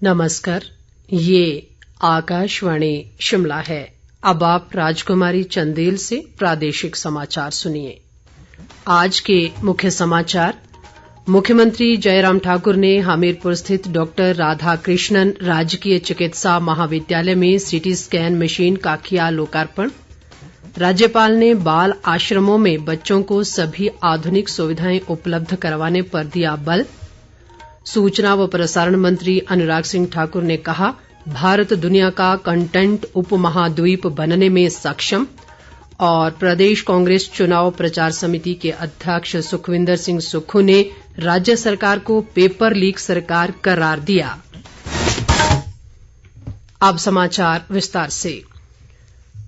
नमस्कार, ये आकाशवाणी शिमला है। अब आप राजकुमारी चंदेल से प्रादेशिक समाचार सुनिए। आज के मुख्य समाचार। मुख्यमंत्री जयराम ठाकुर ने हमीरपुर स्थित डॉक्टर राधाकृष्णन राजकीय चिकित्सा महाविद्यालय में सीटी स्कैन मशीन का किया लोकार्पण। राज्यपाल ने बाल आश्रमों में बच्चों को सभी आधुनिक सुविधाएं उपलब्ध करवाने पर दिया बल। सूचना व प्रसारण मंत्री अनुराग सिंह ठाकुर ने कहा, भारत दुनिया का कंटेंट उपमहाद्वीप बनने में सक्षम। और प्रदेश कांग्रेस चुनाव प्रचार समिति के अध्यक्ष सुखविंदर सिंह सुक्खू ने राज्य सरकार को पेपर लीक सरकार करार दिया। अब समाचार विस्तार से।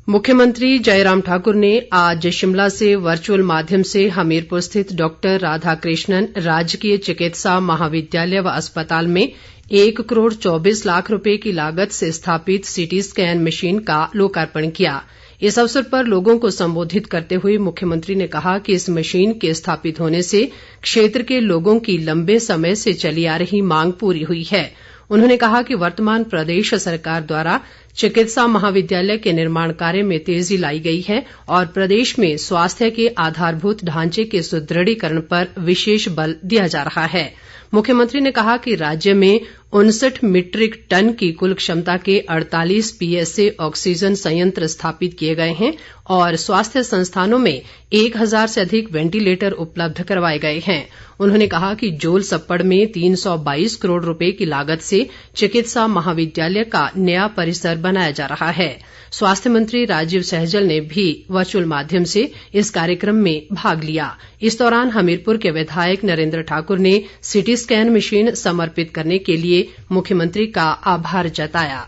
मुख्यमंत्री जयराम ठाकुर ने आज शिमला से वर्चुअल माध्यम से हमीरपुर स्थित डॉक्टर राधाकृष्णन राजकीय चिकित्सा महाविद्यालय व अस्पताल में 1 करोड़ 24 लाख रुपए की लागत से स्थापित सीटी स्कैन मशीन का लोकार्पण किया। इस अवसर पर लोगों को संबोधित करते हुए मुख्यमंत्री ने कहा कि इस मशीन के स्थापित होने से क्षेत्र के लोगों की लंबे समय से चली आ रही मांग पूरी हुई है। उन्होंने कहा कि वर्तमान प्रदेश सरकार द्वारा चिकित्सा महाविद्यालय के निर्माण कार्य में तेजी लाई गई है और प्रदेश में स्वास्थ्य के आधारभूत ढांचे के सुदृढ़ीकरण पर विशेष बल दिया जा रहा है। मुख्यमंत्री ने कहा कि राज्य में 59 मीट्रिक टन की कुल क्षमता के 48 पीएसए ऑक्सीजन संयंत्र स्थापित किए गए हैं और स्वास्थ्य संस्थानों में 1000 से अधिक वेंटिलेटर उपलब्ध करवाए गए हैं। उन्होंने कहा कि जोल सप्पड़ में 322 करोड़ रुपए की लागत से चिकित्सा महाविद्यालय का नया परिसर बनाया जा रहा है। स्वास्थ्य मंत्री राजीव सहजल ने भी वर्चुअल माध्यम से इस कार्यक्रम में भाग लिया। इस दौरान हमीरपुर के विधायक नरेंद्र ठाकुर ने सीटी स्कैन मशीन समर्पित करने के लिए मुख्यमंत्री का आभार जताया।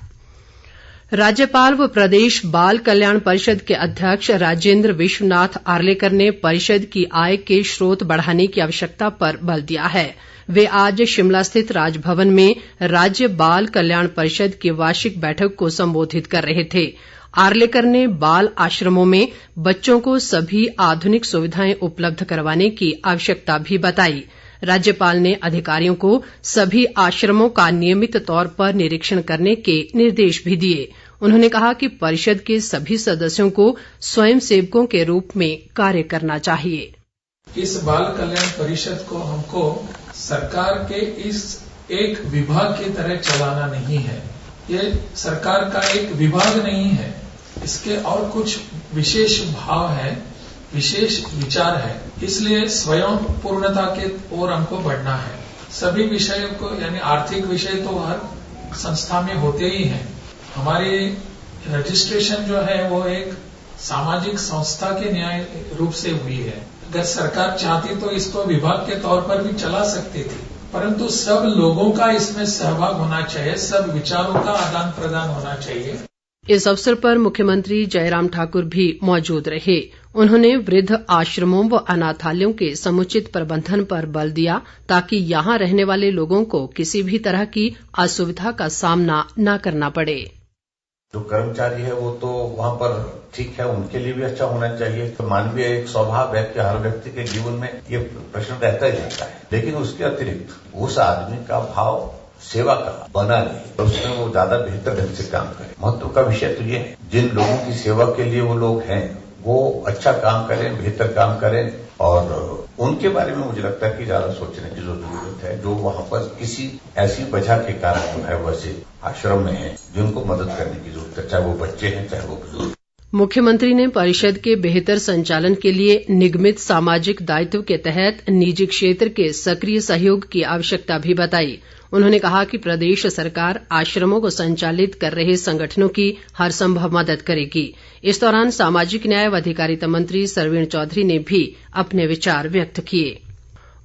राज्यपाल व प्रदेश बाल कल्याण परिषद के अध्यक्ष राजेंद्र विश्वनाथ आर्लेकर ने परिषद की आय के स्रोत बढ़ाने की आवश्यकता पर बल दिया है। वे आज शिमला स्थित राजभवन में राज्य बाल कल्याण परिषद की वार्षिक बैठक को संबोधित कर रहे थे। आर्लेकर ने बाल आश्रमों में बच्चों को सभी आधुनिक सुविधाएं उपलब्ध करवाने की आवश्यकता भी बताई। राज्यपाल ने अधिकारियों को सभी आश्रमों का नियमित तौर पर निरीक्षण करने के निर्देश भी दिए। उन्होंने कहा कि परिषद के सभी सदस्यों को स्वयं सेवकों के रूप में कार्य करना चाहिए। इस बाल कल्याण परिषद को हमको सरकार के इस एक विभाग की तरह चलाना नहीं है। ये सरकार का एक विभाग नहीं है। इसके और कुछ विशेष भाव है, विशेष विचार है। इसलिए स्वयं पूर्णता के ओर हमको बढ़ना है। सभी विषयों को यानी आर्थिक विषय तो हर संस्था में होते ही हैं। हमारी रजिस्ट्रेशन जो है वो एक सामाजिक संस्था के न्याय रूप से हुई है। अगर सरकार चाहती तो इसको विभाग के तौर पर भी चला सकती थी, परंतु सब लोगों का इसमें सहभाग होना चाहिए, सब विचारों का आदान प्रदान होना चाहिए। इस अवसर पर मुख्यमंत्री जयराम ठाकुर भी मौजूद रहे। उन्होंने वृद्ध आश्रमों व अनाथालयों के समुचित प्रबंधन पर बल दिया ताकि यहां रहने वाले लोगों को किसी भी तरह की असुविधा का सामना न करना पड़े। जो कर्मचारी है वो तो वहां पर ठीक है, उनके लिए भी अच्छा होना चाहिए। तो मानवीय एक स्वभाव है कि हर व्यक्ति के जीवन में ये प्रश्न रहता ही रहता है, लेकिन उसके अतिरिक्त उस आदमी का भाव सेवा का बना रहे तो उसमें वो ज्यादा बेहतर ढंग से काम करे। महत्व का विषय तो ये है, जिन लोगों की सेवा के लिए वो लोग हैं वो अच्छा काम करें, बेहतर काम करें और उनके बारे में मुझे लगता है कि ज्यादा सोचने की जरूरत है। जो वहां पर किसी ऐसी वजह के कारण जो है वैसे आश्रम में है जिनको मदद करने की जरूरत है, चाहे वो बच्चे हैं चाहे वो बुजुर्ग। मुख्यमंत्री ने परिषद के बेहतर संचालन के लिए निगमित सामाजिक दायित्व के तहत निजी क्षेत्र के सक्रिय सहयोग की आवश्यकता भी बताई। उन्होंने कहा कि प्रदेश सरकार आश्रमों को संचालित कर रहे संगठनों की हर संभव मदद करेगी। इस दौरान सामाजिक न्याय व अधिकारिता मंत्री सरवीण चौधरी ने भी अपने विचार व्यक्त किए।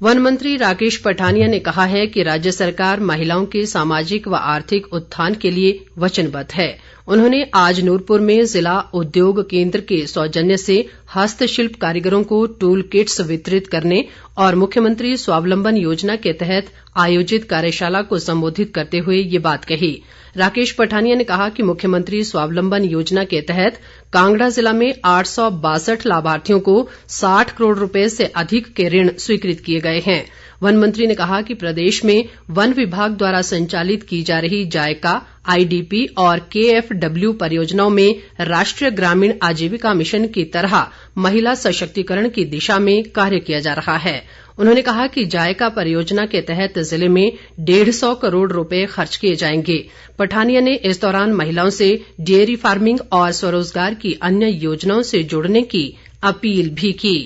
वन मंत्री राकेश पठानिया ने कहा है कि राज्य सरकार महिलाओं के सामाजिक व आर्थिक उत्थान के लिए वचनबद्ध है। उन्होंने आज नूरपुर में जिला उद्योग केंद्र के सौजन्य से हस्तशिल्प कारीगरों को टूल किट्स वितरित करने और मुख्यमंत्री स्वावलंबन योजना के तहत आयोजित कार्यशाला को संबोधित करते हुए ये बात कही। राकेश पठानिया ने कहा कि मुख्यमंत्री स्वावलंबन योजना के तहत कांगड़ा जिला में 862 लाभार्थियों को 60 करोड़ रुपए से अधिक के ऋण स्वीकृत किए गए हैं। वन मंत्री ने कहा कि प्रदेश में वन विभाग द्वारा संचालित की जा रही जायका, आईडीपी और केएफडब्ल्यू परियोजनाओं में राष्ट्रीय ग्रामीण आजीविका मिशन की तरह महिला सशक्तिकरण की दिशा में कार्य किया जा रहा है। उन्होंने कहा कि जायका परियोजना के तहत जिले में 150 करोड़ रुपए खर्च किए जाएंगे। पठानिया ने इस दौरान महिलाओं से डेयरी फार्मिंग और स्वरोजगार की अन्य योजनाओं से जुड़ने की अपील भी की।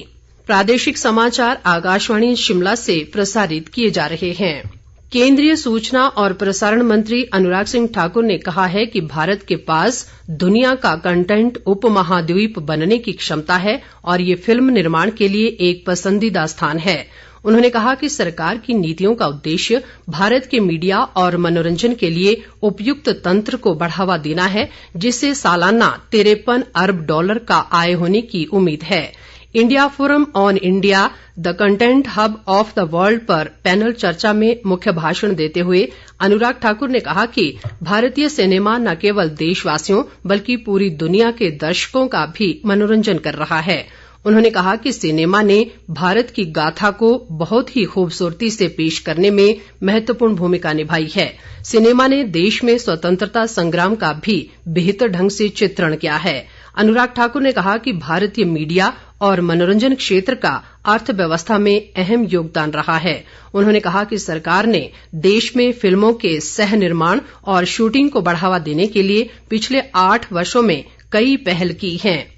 प्रादेशिक समाचार आकाशवाणी शिमला से प्रसारित किए जा रहे हैं। केंद्रीय सूचना और प्रसारण मंत्री अनुराग सिंह ठाकुर ने कहा है कि भारत के पास दुनिया का कंटेंट उपमहाद्वीप बनने की क्षमता है और ये फिल्म निर्माण के लिए एक पसंदीदा स्थान है। उन्होंने कहा कि सरकार की नीतियों का उद्देश्य भारत के मीडिया और मनोरंजन के लिए उपयुक्त तंत्र को बढ़ावा देना है, जिससे सालाना 53 अरब डॉलर का आय होने की उम्मीद है। India forum on India the content hub of the world पर पैनल चर्चा में मुख्य भाषण देते हुए अनुराग ठाकुर ने कहा कि भारतीय सिनेमा न केवल देशवासियों बल्कि पूरी दुनिया के दर्शकों का भी मनोरंजन कर रहा है। उन्होंने कहा कि सिनेमा ने भारत की गाथा को बहुत ही खूबसूरती से पेश करने में महत्वपूर्ण भूमिका निभाई है। सिनेमा ने देश में स्वतंत्रता संग्राम का भी बेहतर ढंग से चित्रण किया है। अनुराग ठाकुर ने कहा कि भारतीय मीडिया और मनोरंजन क्षेत्र का अर्थव्यवस्था में अहम योगदान रहा है। उन्होंने कहा कि सरकार ने देश में फिल्मों के सह निर्माण और शूटिंग को बढ़ावा देने के लिए पिछले 8 वर्षों में कई पहल की हैं।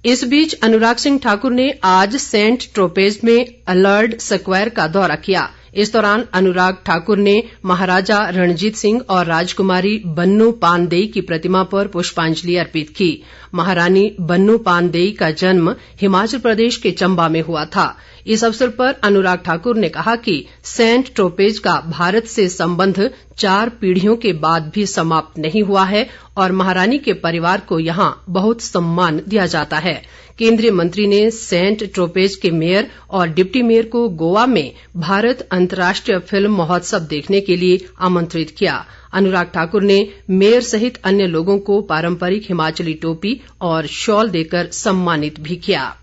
इस बीच अनुराग सिंह ठाकुर ने आज सेंट ट्रोपेज में अलर्ड स्क्वायर का दौरा किया। इस दौरान अनुराग ठाकुर ने महाराजा रणजीत सिंह और राजकुमारी बन्नू पानदेई की प्रतिमा पर पुष्पांजलि अर्पित की। महारानी बन्नू पानदेई का जन्म हिमाचल प्रदेश के चंबा में हुआ था। इस अवसर पर अनुराग ठाकुर ने कहा कि सेंट ट्रोपेज का भारत से संबंध 4 पीढ़ियों के बाद भी समाप्त नहीं हुआ है और महारानी के परिवार को यहाँ बहुत सम्मान दिया जाता है। केंद्रीय मंत्री ने सेंट ट्रोपेज के मेयर और डिप्टी मेयर को गोवा में भारत अंतर्राष्ट्रीय फिल्म महोत्सव देखने के लिए आमंत्रित किया। अनुराग ठाकुर ने मेयर सहित अन्य लोगों को पारंपरिक हिमाचली टोपी और शॉल देकर सम्मानित भी किया।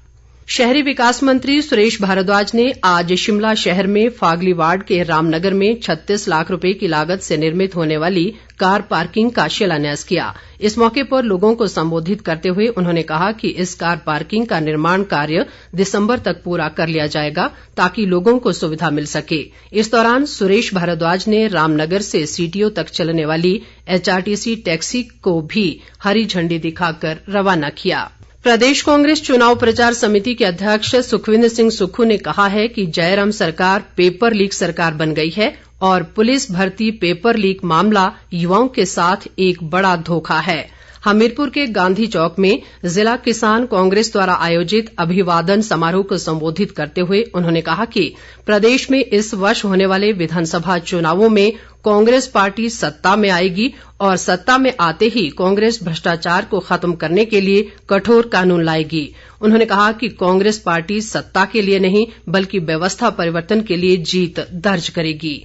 शहरी विकास मंत्री सुरेश भारद्वाज ने आज शिमला शहर में फागली वार्ड के रामनगर में 36 लाख रुपए की लागत से निर्मित होने वाली कार पार्किंग का शिलान्यास किया। इस मौके पर लोगों को संबोधित करते हुए उन्होंने कहा कि इस कार पार्किंग का निर्माण कार्य दिसंबर तक पूरा कर लिया जाएगा ताकि लोगों को सुविधा मिल सके। इस दौरान सुरेश भारद्वाज ने रामनगर से सीटीओ तक चलने वाली एचआरटीसी टैक्सी को भी हरी झंडी दिखाकर रवाना किया। प्रदेश कांग्रेस चुनाव प्रचार समिति के अध्यक्ष सुखविंदर सिंह सुक्खू ने कहा है कि जयराम सरकार पेपर लीक सरकार बन गई है और पुलिस भर्ती पेपर लीक मामला युवाओं के साथ एक बड़ा धोखा है। हमीरपुर के गांधी चौक में जिला किसान कांग्रेस द्वारा आयोजित अभिवादन समारोह को संबोधित करते हुए उन्होंने कहा कि प्रदेश में इस वर्ष होने वाले विधानसभा चुनावों में कांग्रेस पार्टी सत्ता में आएगी और सत्ता में आते ही कांग्रेस भ्रष्टाचार को खत्म करने के लिए कठोर कानून लाएगी। उन्होंने कहा कि कांग्रेस पार्टी सत्ता के लिए नहीं बल्कि व्यवस्था परिवर्तन के लिए जीत दर्ज करेगी।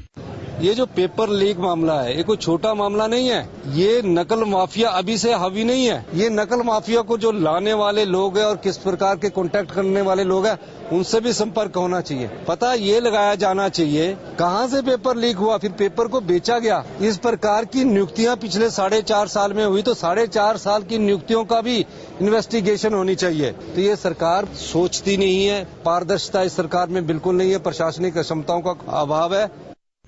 ये जो पेपर लीक मामला है ये कोई छोटा मामला नहीं है। ये नकल माफिया अभी से हावी नहीं है। ये नकल माफिया को जो लाने वाले लोग हैं और किस प्रकार के कॉन्टेक्ट करने वाले लोग हैं उनसे भी संपर्क होना चाहिए। पता ये लगाया जाना चाहिए कहां से पेपर लीक हुआ, फिर पेपर को बेचा गया। इस प्रकार की नियुक्तियां पिछले 4.5 साल में हुई तो 4.5 साल की नियुक्तियों का भी इन्वेस्टिगेशन होनी चाहिए। तो ये सरकार सोचती नहीं है, पारदर्शिता इस सरकार में बिल्कुल नहीं है, प्रशासनिक क्षमताओं का अभाव है।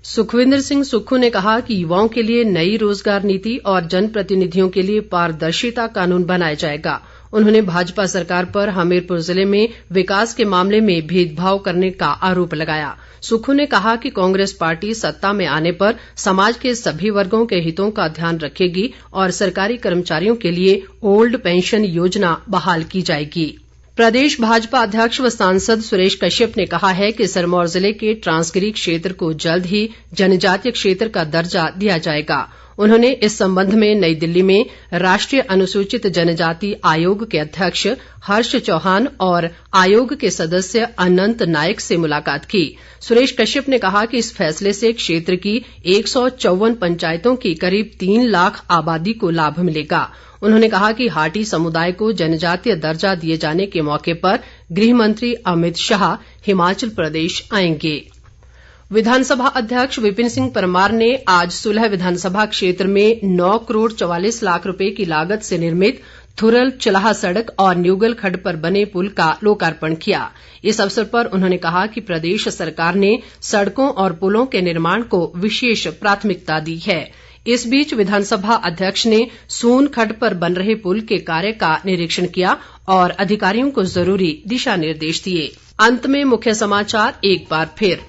सुखविंदर सिंह सुक्खू ने कहा कि युवाओं के लिए नई रोजगार नीति और जनप्रतिनिधियों के लिए पारदर्शिता कानून बनाया जाएगा। उन्होंने भाजपा सरकार पर हमीरपुर जिले में विकास के मामले में भेदभाव करने का आरोप लगाया। सुक्खू ने कहा कि कांग्रेस पार्टी सत्ता में आने पर समाज के सभी वर्गों के हितों का ध्यान रखेगी और सरकारी कर्मचारियों के लिए ओल्ड पेंशन योजना बहाल की जाएगी। प्रदेश भाजपा अध्यक्ष व सांसद सुरेश कश्यप ने कहा है कि सिरमौर जिले के ट्रांसगिरी क्षेत्र को जल्द ही जनजातीय क्षेत्र का दर्जा दिया जाएगा। उन्होंने इस संबंध में नई दिल्ली में राष्ट्रीय अनुसूचित जनजाति आयोग के अध्यक्ष हर्ष चौहान और आयोग के सदस्य अनंत नायक से मुलाकात की। सुरेश कश्यप ने कहा कि इस फैसले से क्षेत्र की 154 पंचायतों की करीब 3 लाख आबादी को लाभ मिलेगा। उन्होंने कहा कि हाटी समुदाय को जनजातीय दर्जा दिए जाने के मौके पर गृह मंत्री अमित शाह हिमाचल प्रदेश आएंगे। विधानसभा अध्यक्ष विपिन सिंह परमार ने आज सुलह विधानसभा क्षेत्र में 9 करोड़ 44 लाख रुपए की लागत से निर्मित थुरल चलाह सड़क और न्यूगल खड्ड पर बने पुल का लोकार्पण किया। इस अवसर पर उन्होंने कहा कि प्रदेश सरकार ने सड़कों और पुलों के निर्माण को विशेष प्राथमिकता दी है। इस बीच विधानसभा अध्यक्ष ने सून खड्ड पर बन रहे पुल के कार्य का निरीक्षण किया और अधिकारियों को जरूरी दिशा निर्देश दिए। अंत में मुख्य समाचार एक बार फिर।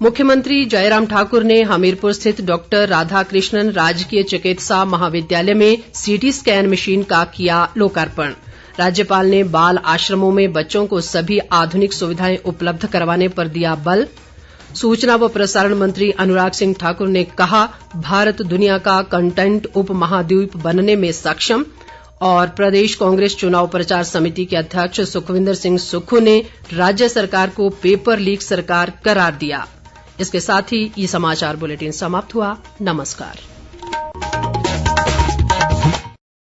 मुख्यमंत्री जयराम ठाकुर ने हमीरपुर स्थित डॉक्टर राधाकृष्णन राजकीय चिकित्सा महाविद्यालय में सीटी स्कैन मशीन का किया लोकार्पण। राज्यपाल ने बाल आश्रमों में बच्चों को सभी आधुनिक सुविधाएं उपलब्ध करवाने पर दिया बल। सूचना व प्रसारण मंत्री अनुराग सिंह ठाकुर ने कहा, भारत दुनिया का कंटेंट उपमहाद्वीप बनने में सक्षम। और प्रदेश कांग्रेस चुनाव प्रचार समिति के अध्यक्ष सुखविंदर सिंह सुक्खू ने राज्य सरकार को पेपर लीक सरकार करार दिया। इसके साथ ही ये समाचार बुलेटिन समाप्त हुआ। नमस्कार।